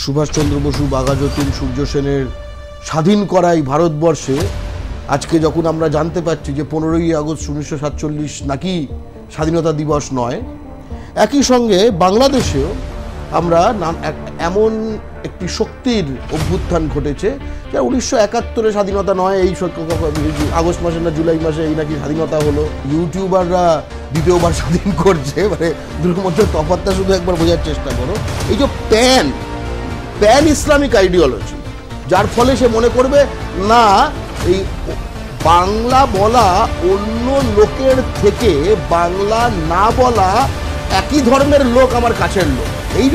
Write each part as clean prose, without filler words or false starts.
সুভাষচন্দ্র বসু, বাঘাযতীন, সূর্য সেনের স্বাধীন করাই ভারতবর্ষে আজকে যখন আমরা জানতে পারছি যে 15ই আগস্ট 1947 নাকি স্বাধীনতা দিবস নয়, একই সঙ্গে বাংলাদেশেও আমরা এমন একটি শক্তির অভ্যুত্থান ঘটেছে যা 1971-এ স্বাধীনতা নয়, এই আগস্ট মাসে না জুলাই মাসে এই নাকি স্বাধীনতা হলো। ইউটিউবাররা দ্বিতীয়বার স্বাধীন করছে, মানে দুটোর মধ্যে তফাৎটা শুধু একবার বোঝার চেষ্টা করো। এই যে প্যান ইসলামিক আইডিওলজি, যার ফলে সে মনে করবে না এই বাংলা বলা অন্য লোকের থেকে বাংলা না বলা একই ধর্মের লোক আমার কাছের লোক, এই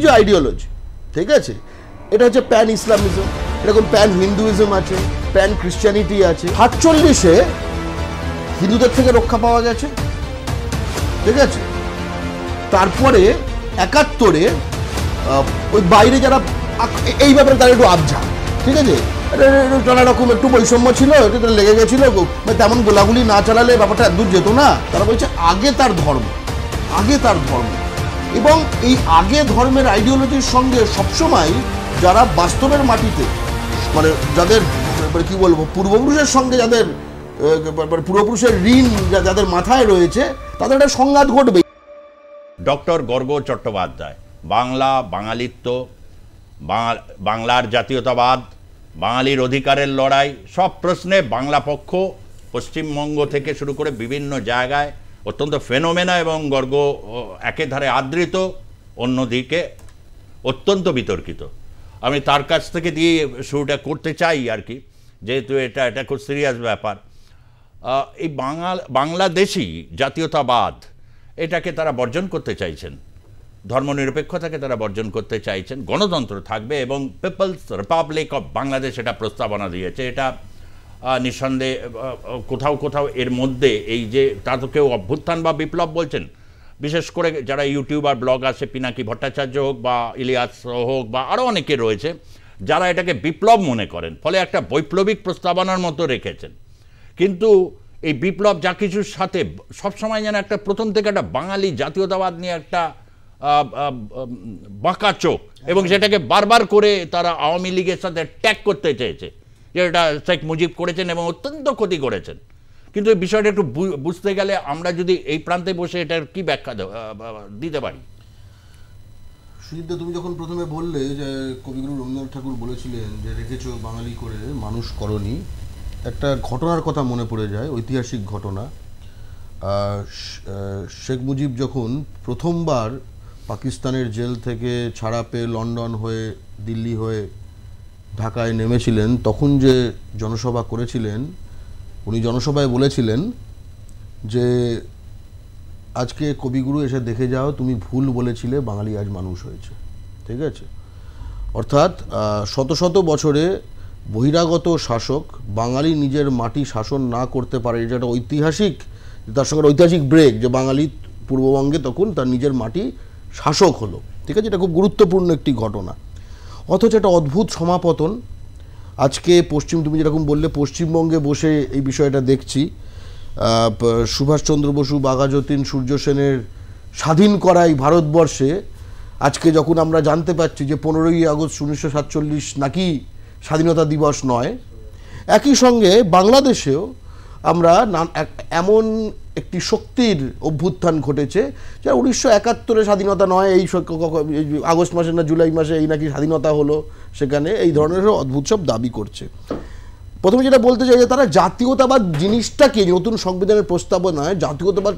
যে আইডিওলজি, ঠিক আছে, এটা হচ্ছে প্যান ইসলামিজম। এরকম প্যান হিন্দুইজম আছে, প্যান ক্রিশ্চিয়ানিটি আছে। 47-এ হিন্দুদের থেকে রক্ষা পাওয়া গেছে, ঠিক আছে। তারপরে 71-এ ওই বাইরে যারা এই ব্যাপারে তারা একটু আবঝা, ঠিক আছে, নানা রকম একটু বৈষম্য ছিল, এটা লেগে গেছিল, তেমন গোলাগুলি না চালালে ব্যাপারটা দূর যেত না। তারা বলছে আগে তার ধর্ম, এবং এই আগে ধর্মের আইডিওলজির সঙ্গে সবসময় যারা বাস্তবের মাটিতে, মানে যাদের কি বলবো, পূর্বপুরুষের সঙ্গে যাদের পূর্বপুরুষের ঋণ যাদের মাথায় রয়েছে, তাদের একটা সংঘাত ঘটবে। ডক্টর গর্গ চট্টোপাধ্যায় বাংলা, বাঙালিত্ব, বাংলার জাতীয়তাবাদ, বাঙালির অধিকারের লড়াই, সব প্রশ্নে বাংলা পক্ষ পশ্চিমবঙ্গ থেকে শুরু করে বিভিন্ন জায়গায় অত্যন্ত ফেনোমেনা, এবং গর্গ একেধারে আদৃত, অন্যদিকে অত্যন্ত বিতর্কিত। আমি তার কাছ থেকে দিয়ে শুরুটা করতে চাই আর কি, যেহেতু এটা খুব সিরিয়াস ব্যাপার। এই বাংলাদেশি জাতীয়তাবাদ, এটাকে তারা বর্জন করতে চাইছেন, ধর্মনিরপেক্ষতাকে তারা বর্জন করতে চাইছেন, গণতন্ত্র থাকবে এবং পিপলস রিপাবলিক অফ বাংলাদেশ এটা প্রস্তাবনা দিয়েছে। এটা নিঃসন্দেহে কোথাও এর মধ্যে এই যে তা তো কেউ অভ্যুত্থান বা বিপ্লব বলছেন, বিশেষ করে যারা ইউটিউবার ব্লগ আছে, পিনাকি ভট্টাচার্য হোক বা ইলিয়াস হোক বা আরও অনেকে রয়েছে যারা এটাকে বিপ্লব মনে করেন, ফলে একটা বৈপ্লবিক প্রস্তাবনার মতো রেখেছেন। কিন্তু এই বিপ্লব যা কিছুর সাথে সবসময় যেন একটা প্রথম থেকে একটা বাঙালি জাতীয়তাবাদ নিয়ে একটা বাঁকা চোখ, এবং সেটাকে বারবার করে তারা আওয়ামী লীগের সাথে ট্যাগ করতে চেয়েছে যে এটা শেখ মুজিব করেছেন এবং অত্যন্ত ক্ষতি করেছেন। কিন্তু এই বিষয়টা একটু বুঝতে গেলে আমরা যদি এই প্রান্তে বসে এটার কি ব্যাখ্যা দিতে পারি? সুজিতদা, তুমি যখন প্রথমে বললে যে কবিগুরু রবীন্দ্রনাথ ঠাকুর বলেছিলেন যে রেখেছ বাঙালি করে মানুষ করনি, একটা ঘটনার কথা মনে পড়ে যায়, ঐতিহাসিক ঘটনা। শেখ মুজিব যখন প্রথমবার পাকিস্তানের জেল থেকে ছাড়া পেয়ে লন্ডন হয়ে, দিল্লি হয়ে ঢাকায় নেমেছিলেন, তখন যে জনসভা করেছিলেন, উনি জনসভায় বলেছিলেন যে আজকে কবিগুরু এসে দেখে যাও, তুমি ভুল বলেছিলে, বাঙালি আজ মানুষ হয়েছে, ঠিক আছে। অর্থাৎ শত শত বছরে বহিরাগত শাসক বাঙালি নিজের মাটি শাসন না করতে পারে, এটা একটা ঐতিহাসিক, তার সঙ্গে ঐতিহাসিক ব্রেক, যে বাঙালি পূর্ববঙ্গে তখন তার নিজের মাটি শাসক হলো, ঠিক আছে। এটা খুব গুরুত্বপূর্ণ একটি ঘটনা। অথচ একটা অদ্ভুত সমাপতন আজকে তুমি যেরকম বললে, পশ্চিমবঙ্গে বসে এই বিষয়টা দেখছি। সুভাষচন্দ্র বসু, বাঘাযতীন, সূর্য সেনের স্বাধীন করাই ভারতবর্ষে আজকে যখন আমরা জানতে পারছি যে 15ই আগস্ট 1947 নাকি স্বাধীনতা দিবস নয়, একই সঙ্গে বাংলাদেশেও আমরা এমন একটি শক্তির অভ্যুত্থান ঘটেছে যা 1971-এ স্বাধীনতা নয়, এই আগস্ট মাসে না জুলাই মাসে এই নাকি স্বাধীনতা হলো, সেখানে এই ধরনের অদ্ভুত সব দাবি করছে। প্রথমে যেটা বলতে চাই যে তারা জাতীয়তাবাদ জিনিসটাকে নতুন সংবিধানের প্রস্তাবনায় জাতীয়তাবাদ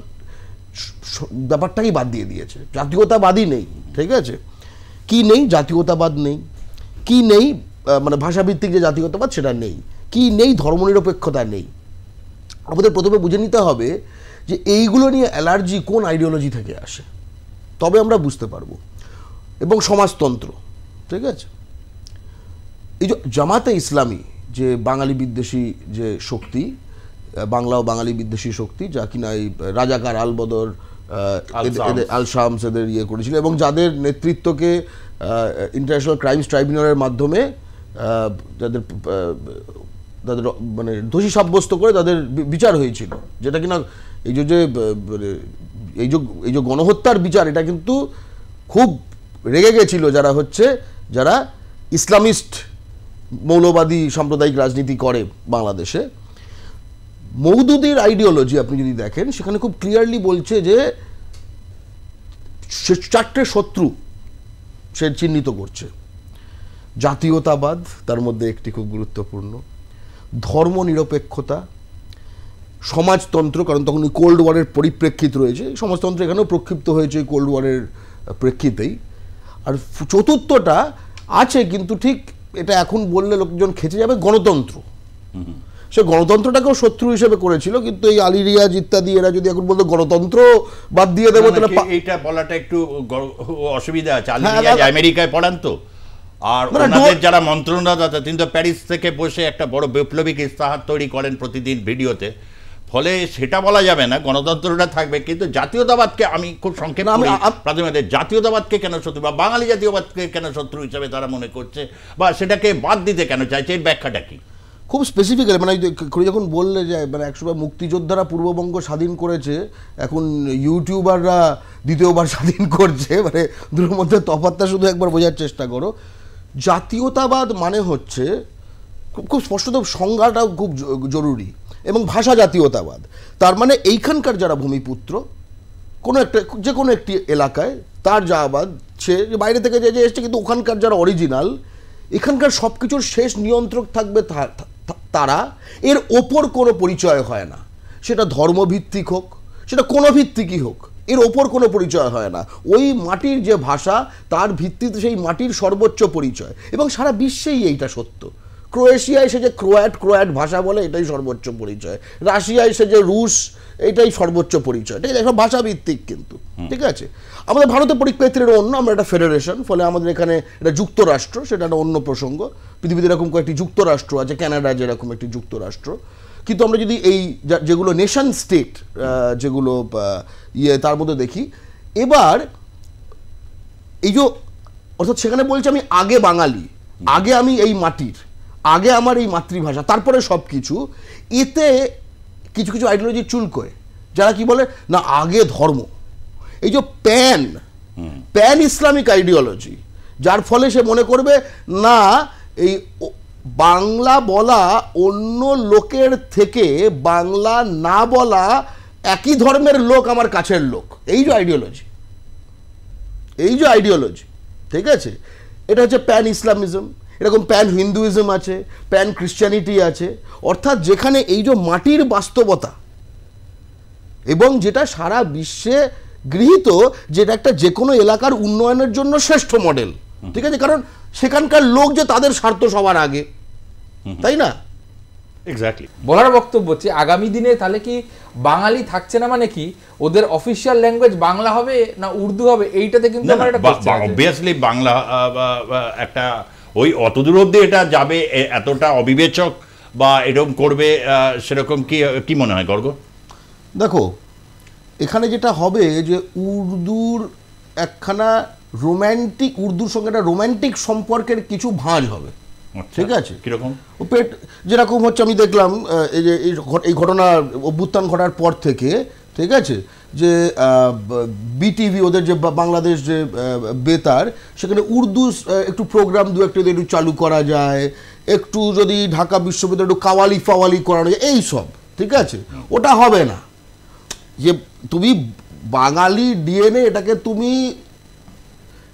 ব্যাপারটাকেই বাদ দিয়ে দিয়েছে। জাতীয়তাবাদই নেই, ঠিক আছে। কি নেই? জাতীয়তাবাদ নেই। কি নেই? মানে ভাষাভিত্তিক যে জাতীয়তাবাদ সেটা নেই। কি নেই? ধর্মনিরপেক্ষতা নেই। আমাদের প্রথমে বুঝে নিতে হবে যে এইগুলো নিয়ে অ্যালার্জি কোন আইডিওলজি থেকে আসে, তবে আমরা বুঝতে পারবো। এবং সমাজতন্ত্র, ঠিক আছে। এই যে জামাতে ইসলামী, যে বাঙালি বিদ্বেষী যে শক্তি, বাংলা ও বাঙালি বিদ্বেষী শক্তি, যা কিনা এই রাজাকার, আলবদর, আল শামস এদের ইয়ে করেছিল, এবং যাদের নেতৃত্বকে ইন্টারন্যাশনাল ক্রাইমস ট্রাইব্যুনালের মাধ্যমে যাদের মানে দোষী সাব্যস্ত করে তাদের বিচার হয়েছিল, যেটা কিনা এই যে গণহত্যার বিচার, এটা কিন্তু খুব রেগে গেছিল যারা ইসলামিস্ট মৌলবাদী সাম্প্রদায়িক রাজনীতি করে বাংলাদেশে। মওদুদির আইডিওলজি আপনি যদি দেখেন, সেখানে খুব ক্লিয়ারলি বলছে যে 4টে শত্রু সে চিহ্নিত করছে। জাতীয়তাবাদ তার মধ্যে একটি খুব গুরুত্বপূর্ণ, ধর্মনিরপেক্ষতা, সমাজতন্ত্র, কারণ তখন কোল্ড ওয়ারের পরিপ্রেক্ষিত রয়েছে, সমাজতন্ত্র এখানেও প্রক্ষিপ্ত হয়েছে কোল্ড ওয়ারের প্রেক্ষিতেই। আর চতুর্থটা আছে, কিন্তু ঠিক এটা এখন বললে লোকজন খেচে যাবে, গণতন্ত্র। সে গণতন্ত্রটাকেও শত্রু হিসেবে করেছিল, কিন্তু এই আলী রিয়াজ ইত্যাদি এরা যদি এখন বলতো গণতন্ত্র বাদ দিয়ে দেবো, তাহলে এইটা বলাটা একটু অসুবিধা আছে। আলী রিয়াজ আমেরিকায় পড়ান তো, আর ওনাদের যারা মন্ত্রণাদাতা তিনি তো প্যারিস থেকে বসে একটা বড় বৈপ্লবিক ইস্তাহার তৈরি করেন প্রতিদিন ভিডিওতে, ফলে সেটা বলা যাবে না, গণতন্ত্রটা থাকবে। কিন্তু জাতীয়তাবাদকে আমি খুব সংক্ষেপে প্রাথমিক, জাতীয়তাবাদকে কেন শত্রু বা বাঙালি জাতীয়বাদকে কেন শত্রু হিসাবে তারা মনে করছে, বা সেটাকে বাদ দিতে কেন চাইছে, এর ব্যাখ্যাটা কি? খুব স্পেসিফিক্যালি মানে যখন বললে যে মানে একসময় মুক্তিযোদ্ধারা পূর্ববঙ্গ স্বাধীন করেছে, এখন ইউটিউবাররা দ্বিতীয়বার স্বাধীন করছে, মানে দুটোর মধ্যে তফাৎটা শুধু একবার বোঝার চেষ্টা করো। জাতীয়তাবাদ মানে হচ্ছে খুব স্পষ্টত সংজ্ঞাটাও খুব জরুরি, এবং ভাষা জাতীয়তাবাদ তার মানে এইখানকার যারা ভূমিপুত্র যে কোনো একটি এলাকায় তার যাবাদ, সে বাইরে থেকে যে এসছে, কিন্তু ওখানকার যারা অরিজিনাল, এখানকার সব কিছুর শেষ নিয়ন্ত্রক থাকবে তারা, এর ওপর কোনো পরিচয় হয় না, সেটা ধর্মভিত্তিক হোক, সেটা কোনো ভিত্তিকই হোক, এর ওপর কোনো পরিচয় হয় না। ওই মাটির যে ভাষা, তার ভিত্তিতে সেই মাটির সর্বোচ্চ পরিচয়, এবং সারা বিশ্বেই এইটা সত্য। ক্রোয়েশিয়ায় এসে যে ক্রোয়াট ভাষা বলে, এটাই সর্বোচ্চ পরিচয়। রাশিয়ায় এসে যে রুশ, এটাই সর্বোচ্চ পরিচয়। ঠিক আছে, ভাষা ভিত্তিক কিন্তু, ঠিক আছে। আমাদের ভারতের পরিপ্রেক্ষিতে অন্য, আমরা একটা ফেডারেশন, ফলে আমাদের এখানে এটা যুক্তরাষ্ট্র, সেটা একটা অন্য প্রসঙ্গ। পৃথিবীতে এরকম কয়েকটি যুক্তরাষ্ট্র আছে, কানাডা যেরকম একটি যুক্তরাষ্ট্র। কিন্তু আমরা যদি এই যেগুলো নেশন স্টেট যেগুলো তার মধ্যে দেখি, এবার এই যে অর্থাৎ সেখানে বলছে আমি আগে বাঙালি, আগে আমি এই মাটির, আগে আমার এই মাতৃভাষা, তারপরে সব কিছু। এতে কিছু কিছু আইডিওলজি চুলকোয়, যারা কি বলে না আগে ধর্ম, এই যে প্যান ইসলামিক আইডিওলজি, যার ফলে সে মনে করবে না এই বাংলা বলা অন্য লোকের থেকে বাংলা না বলা একই ধর্মের লোক আমার কাছের লোক। এই যে আইডিওলজি, ঠিক আছে, এটা হচ্ছে প্যান ইসলামিজম। এরকম প্যান হিন্দুইজম আছে, প্যান ক্রিশ্চিয়ানিটি আছে, অর্থাৎ যেখানে এই যে মাটির বাস্তবতা এবং যেটা সারা বিশ্বে গৃহীত, যেটা একটা যে কোনো এলাকার উন্নয়নের জন্য শ্রেষ্ঠ মডেল, ঠিক আছে, কারণ সেখানকার লোক যে তাদের স্বার্থ সবার আগে, তাই না? এক্স্যাক্টলি। বলার বক্তব্য হচ্ছে আগামী দিনে তাহলে কি বাঙালি থাকছে না, মানে কি ওদের অফিসিয়াল ল্যাঙ্গুয়েজ বাংলা হবে না উর্দু হবে, এইটাতে কিন্তু আমার একটা কোশ্চেন আছে। অবভিয়াসলি বাংলা একটা ওই অতদূর অবধি এটা যাবে, এতটা অবিবেচক বা এরকম করবে সেরকম কি মনে হয় গর্গ? দেখো, এখানে যেটা হবে যে উর্দুর একখানা রোম্যান্টিক, উর্দুর সঙ্গে একটা রোম্যান্টিক সম্পর্কের কিছু ভাঁজ হবে, ঠিক আছে। কিরকম? ও পেট যেরকম হচ্ছে, আমি দেখলাম এই যে এই ঘটনা অভ্যুত্থান ঘটার পর থেকে, ঠিক আছে, যে বিটিভি ওদের যে বাংলাদেশ যে বেতার, সেখানে উর্দু একটু প্রোগ্রাম দু একটা একটু চালু করা যায়, একটু যদি ঢাকা বিশ্ববিদ্যালয় একটু কাওয়ালি ফাওয়ালি করানো যায়, এই সব, ঠিক আছে। ওটা হবে না যে তুমি বাঙালি ডিএনএ, এটাকে তুমি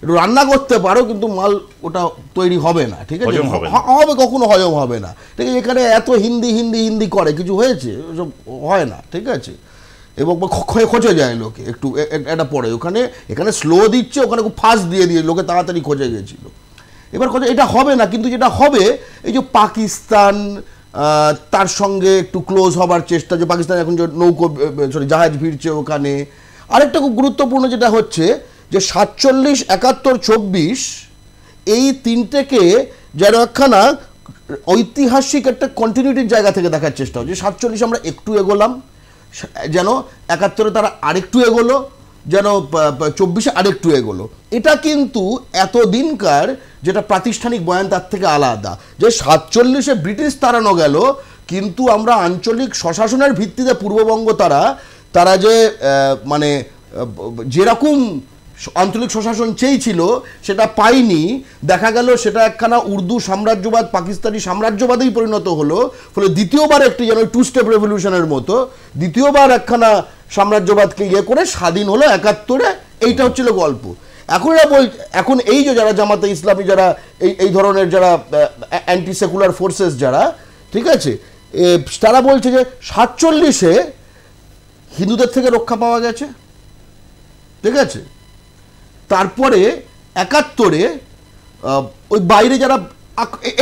রান্না করতে পারো, কিন্তু মাল ওটা তৈরি হবে না, ঠিক আছে, হবে কখনো হজম হবে না, ঠিক আছে। এখানে এত হিন্দি করে কিছু হয়েছে, ওসব হয় না, ঠিক আছে, এবং খোঁজে যায় লোকে একটু একটা পরে, এখানে স্লো দিচ্ছে, ওখানে খুব ফাস্ট দিয়ে লোকে তাড়াতাড়ি খোঁজে গেছিল। এবার এটা হবে না, কিন্তু যেটা হবে এই যে পাকিস্তান তার সঙ্গে একটু ক্লোজ হবার চেষ্টা, যে পাকিস্তান এখন যে জাহাজ ভিড়ছে ওখানে। আরেকটা খুব গুরুত্বপূর্ণ যেটা হচ্ছে যে 47, 71, 24 এই তিনটেকে যেন একখানা ঐতিহাসিক একটা কন্টিনিউটির জায়গা থেকে দেখার চেষ্টা হচ্ছে। 47 আমরা একটু এগোলাম, যেন 71 তারা আরেকটু এগোলো, যেন 24 আরেকটু এগোলো। এটা কিন্তু এতদিনকার যেটা প্রাতিষ্ঠানিক বয়ান তার থেকে আলাদা, যে 47-এ ব্রিটিশ তাড়ানো গেল, কিন্তু আমরা আঞ্চলিক স্বশাসনের ভিত্তিতে পূর্ববঙ্গ তারা যে মানে যেরকম আঞ্চলিক স্বশাসন চেয়েছিল সেটা পায়নি, দেখা গেল সেটা একখানা উর্দু সাম্রাজ্যবাদ পাকিস্তানি সাম্রাজ্যবাদেই পরিণত হলো। ফলে দ্বিতীয়বার একটি যেন টু স্টেপ রেভলিউশনের মতো দ্বিতীয়বার একখানা সাম্রাজ্যবাদকে ইয়ে করে স্বাধীন হলো 71-এ। এইটা হচ্ছিল গল্প। এখন এরা এখন এই যে যারা জামাতে ইসলামী, যারা এই ধরনের যারা অ্যান্টি সেকুলার ফোর্সেস যারা, ঠিক আছে, তারা বলছে যে 47-এ হিন্দুদের থেকে রক্ষা পাওয়া গেছে, ঠিক আছে, তারপরে 71-এ ওই বাইরে যারা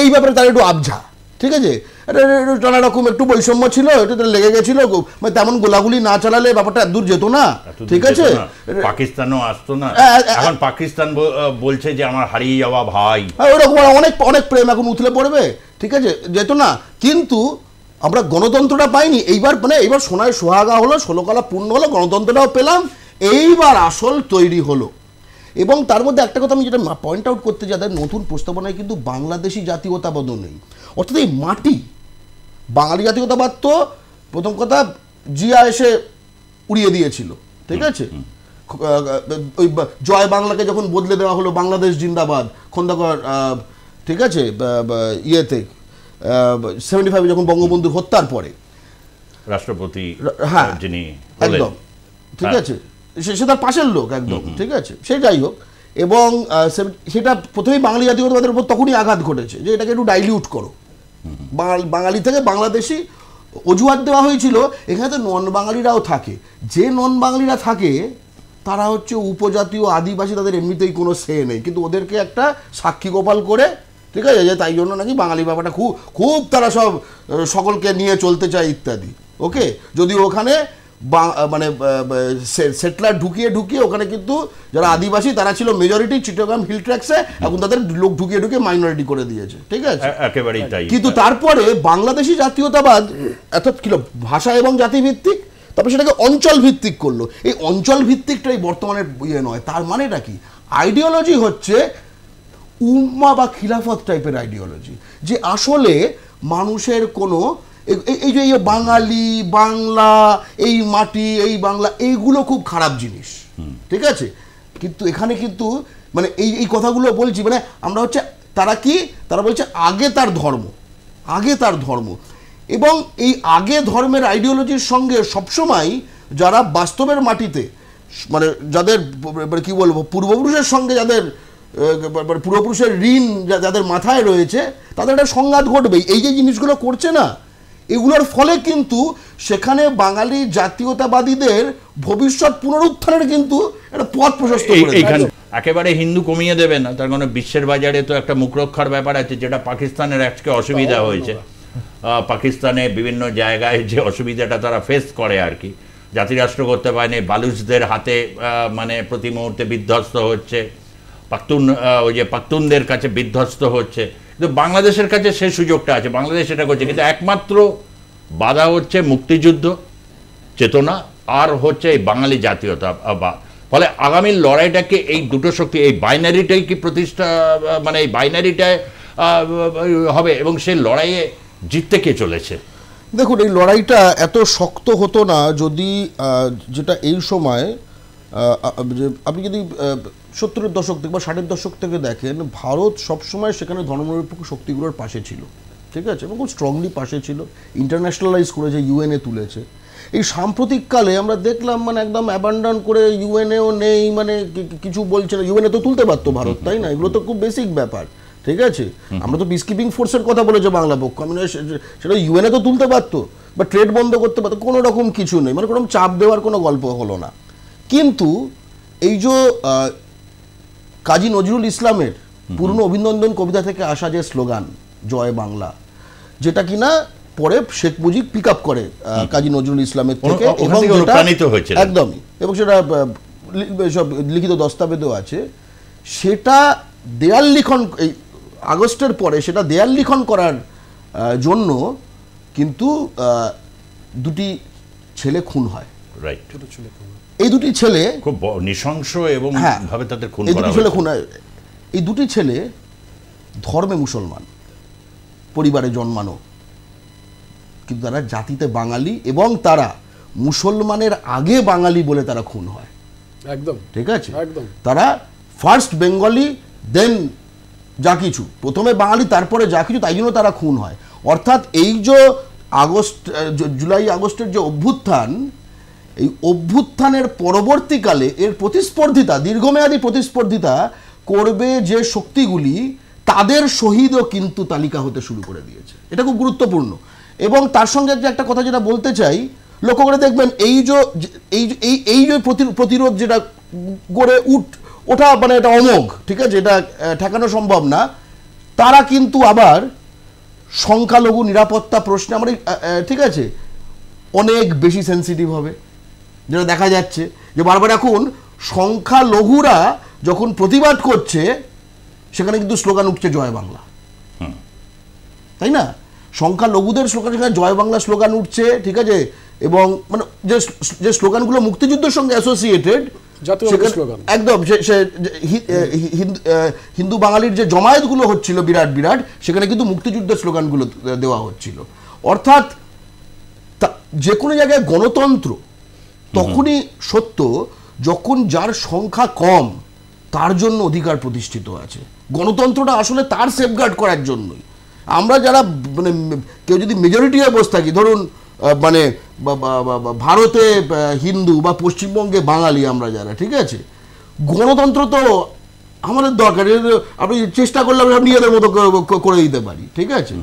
এই ব্যাপারে তারা একটু আবঝা, ঠিক আছে, নানা রকম একটু বৈষম্য ছিল, এটা লেগে গেছিল, মানে তেমন গোলাগুলি না চালালে ব্যাপারটা দূর যেত না, ঠিক আছে, পাকিস্তানও আসতো না। এখন পাকিস্তান বলছে যে আমার হারিয়ে যাওয়া ভাই, ওরকম অনেক অনেক প্রেম এখন উথলে পড়বে, ঠিক আছে, যেত না। কিন্তু আমরা গণতন্ত্রটা পাইনি। এইবার মানে এইবার সোনায় সোহাগা হলো, 16 কলা পূর্ণ হলো, গণতন্ত্রটাও পেলাম, এইবার আসল তৈরি হলো। এবং তার মধ্যে একটা কথা আমি যেটা পয়েন্ট আউট করতে যাই, নতুন প্রস্তাবনায় কিন্তু বাংলাদেশি জাতীয়তাবাদও নেই। অর্থাৎ এই মাটি, বাঙালি জাতীয়তাবাদ তো প্রথম কথা জিয়া এসে উড়িয়ে দিয়েছিল, ঠিক আছে, ওই জয় বাংলাকে যখন বদলে দেওয়া হলো বাংলাদেশ জিন্দাবাদ খন্দকার, ঠিক আছে, ইয়েতে 75 যখন বঙ্গবন্ধু হত্যার পরে রাষ্ট্রপতি, হ্যাঁ যিনি একদম, ঠিক আছে, সে তার পাশের লোক একদম, ঠিক আছে, সে যাই হোক। এবং সেটা প্রথমেই বাঙালি জাতীয়তাবাদের উপর তখনই আঘাত ঘটেছে যে এটাকে একটু ডাইলিউট করো, বাঙালি থেকে বাংলাদেশি অজুহাত দেওয়া হয়েছিল। এখানে তো নন বাঙালিরাও থাকে, যে নন বাঙালিরা থাকে তারা হচ্ছে উপজাতীয় আদিবাসী, তাদের এমনিতেই কোনো সে নেই, কিন্তু ওদেরকে একটা সাক্ষী গোপাল করে, ঠিক আছে, যে তাই জন্য নাকি বাঙালি ব্যাপারটা খুব খুব তারা সব সকলকে নিয়ে চলতে চায় ইত্যাদি। ওকে, যদিও ওখানে মানে সেটলার ঢুকিয়ে ওখানে কিন্তু যারা আদিবাসী তারা ছিল মেজরিটি চিটাগাং হিল ট্র্যাক্সে, এখন তাদের লোক ঢুকিয়ে মাইনরিটি করে দিয়েছে, ঠিক আছে, একেবারেই তাই। কিন্তু তারপরে বাংলাদেশি জাতীয়তাবাদ অর্থাৎ কি ভাষা এবং জাতিভিত্তিক, তারপরে সেটাকে অঞ্চল ভিত্তিক করলো। এই অঞ্চল ভিত্তিকটাই বর্তমানের ইয়ে নয়। তার মানেটা কি? আইডিওলজি হচ্ছে উম্মা বা খিলাফত টাইপের আইডিওলজি, যে আসলে মানুষের কোনো এই যে বাঙালি, বাংলা, এই মাটি, এই বাংলা, এইগুলো খুব খারাপ জিনিস, ঠিক আছে, কিন্তু এখানে কিন্তু মানে এই কথাগুলো বলছি, মানে আমরা হচ্ছে তারা বলছে আগে তার ধর্ম, এবং এই আগে ধর্মের আইডিওলজির সঙ্গে সবসময় যারা বাস্তবের মাটিতে মানে যাদের কি বলবো পূর্বপুরুষের সঙ্গে যাদের পূর্বপুরুষের ঋণ যাদের মাথায় রয়েছে তাদের একটা সংঘাত ঘটবেই। এই যে জিনিসগুলো করছে না, এগুলোর ফলে কিন্তু সেখানে বাঙালি জাতীয়তাবাদীদের ভবিষ্যৎ পুনরুত্থানের কিন্তু একটা পথ প্রশস্ত করে দেয়। একেবারে হিন্দু কমিয়ে দেবে না, তার কারণে বিশ্বের বাজারে তো একটা মুখ রক্ষার ব্যাপার আছে, যেটা পাকিস্তানের আজকে অসুবিধা হয়েছে। পাকিস্তানে বিভিন্ন জায়গায় যে অসুবিধাটা তারা ফেস করে আর কি, জাতিরাষ্ট্র করতে পারেনি, বালুচদের হাতে মানে প্রতি মুহূর্তে বিধ্বস্ত হচ্ছে, ওই যে পাখতুনদের কাছে বিধ্বস্ত হচ্ছে, কিন্তু বাংলাদেশের কাছে সেই সুযোগটা আছে, বাংলাদেশ এটা করছে, কিন্তু একমাত্র বাধা হচ্ছে মুক্তিযুদ্ধ চেতনা আর হচ্ছে এই বাঙালি জাতীয়তাবাদ। ফলে আগামী লড়াইটাকে এই দুটো শক্তি, এই বাইনারিটাই কি প্রতিষ্ঠা, মানে এই বাইনারিটায় হবে, এবং সেই লড়াইয়ে জিততে কে চলেছে? দেখুন, এই লড়াইটা এত শক্ত হতো না যদি যেটা এই সময় আপনি যদি 70-এর দশক থেকে বা 60-এর দশক থেকে দেখেন, ভারত সবসময় সেখানে ধর্মনিরপেক্ষ শক্তিগুলোর পাশে ছিল, ঠিক আছে, এবং খুব স্ট্রংলি পাশে ছিল, ইন্টারন্যাশনালাইজ করেছে, ইউএনএ তুলেছে। এই সাম্প্রতিককালে আমরা দেখলাম মানে একদম অ্যাবান্ডন করে, ইউএনএও নেই, মানে কিছু বলছে না, ইউএনএ তো তুলতে পারতো ভারত, তাই না? এগুলো তো খুব বেসিক ব্যাপার, ঠিক আছে। আমরা তো পিস কিপিং ফোর্সের কথা বলেছে বাংলা পক্ষ, আমি সেটা ইউএনএ তো তুলতে পারতো বা ট্রেড বন্ধ করতে পারতো, কোনো রকম কিছু নেই, মানে কোনো চাপ দেওয়ার কোনো গল্প হলো না। কিন্তু এই যে কাজী নজরুল ইসলামের পূর্ণ অভিনন্দন কবিতা থেকে আসা যে স্লোগান জয় বাংলা, যেটা কিনা পরে শেখ মুজিব পিক আপ করে কাজী নজরুল ইসলামের থেকে, এবং একদমই, এবং সেটা সব লিখিত দস্তাবেজও আছে, সেটা দেয়াল লিখন এই আগস্টের পরে সেটা দেয়াল লিখন করার জন্য কিন্তু দুটি ছেলে খুন হয়, রাইট? এই দুটি ছেলে খুব নৃশংস এবং ভাবে তাদের খুন করা হয়। এই দুটি ছেলে ধর্মে মুসলমান, পরিবারে জন্মানো, কিন্তু তারা জাতিতে বাঙালি, এবং তারা মুসলমানের আগে বাঙালি বলে তারা খুন হয়। একদম ঠিক আছে, একদম। তারা ফার্স্ট বেঙ্গলি দেন যা কিছু, প্রথমে বাঙালি তারপরে যা কিছু, তাই জন্য তারা খুন হয়। অর্থাৎ এই যে জুলাই আগস্টের যে অভ্যুত্থান, এই অভ্যুত্থানের পরবর্তীকালে এর প্রতিস্পর্ধিতা, দীর্ঘমেয়াদী প্রতিস্পর্ধিতা করবে যে শক্তিগুলি, তাদের শহীদও কিন্তু তালিকা হতে শুরু করে দিয়েছে। এটা খুব গুরুত্বপূর্ণ। এবং তার সঙ্গে যে একটা কথা যেটা বলতে চাই, লক্ষ্য করে দেখবেন এই যে প্রতিরোধ যেটা গড়ে ওঠা মানে এটা অমোঘ, ঠিক আছে, এটা ঠেকানো সম্ভব না। তারা কিন্তু আবার সংখ্যালঘু নিরাপত্তা প্রশ্নে আমরা ঠিক আছে অনেক বেশি সেন্সিটিভ হবে, যেটা দেখা যাচ্ছে যে বারবার এখন সংখ্যালঘুরা যখন প্রতিবাদ করছে সেখানে কিন্তু স্লোগান উঠছে জয় বাংলা, তাই না? সংখ্যালঘুদের স্লোগান, সেখানে জয় বাংলা স্লোগান উঠছে, ঠিক আছে। এবং মানে যে স্লোগানগুলো মুক্তিযুদ্ধের সঙ্গে অ্যাসোসিয়েটেড, একদম হিন্দু বাঙালির যে জমায়েতগুলো হচ্ছিল বিরাট বিরাট, সেখানে কিন্তু মুক্তিযুদ্ধের স্লোগানগুলো দেওয়া হচ্ছিল। অর্থাৎ যে কোনো জায়গায় গণতন্ত্র তখনই সত্য যখন যার সংখ্যা কম তার জন্য অধিকার প্রতিষ্ঠিত আছে। গণতন্ত্রটা আসলে তার সেফগার্ড করার জন্যই। আমরা যারা মানে কেউ যদি মেজরিটি হয়ে বসে থাকি, ধরুন মানে ভারতে হিন্দু বা পশ্চিমবঙ্গে বাঙালি আমরা যারা, ঠিক আছে, গণতন্ত্র তো আমাদের দরকার। আপনি চেষ্টা করলে আমরা নিজেদের মতো করে দিতে পারি, ঠিক আছে।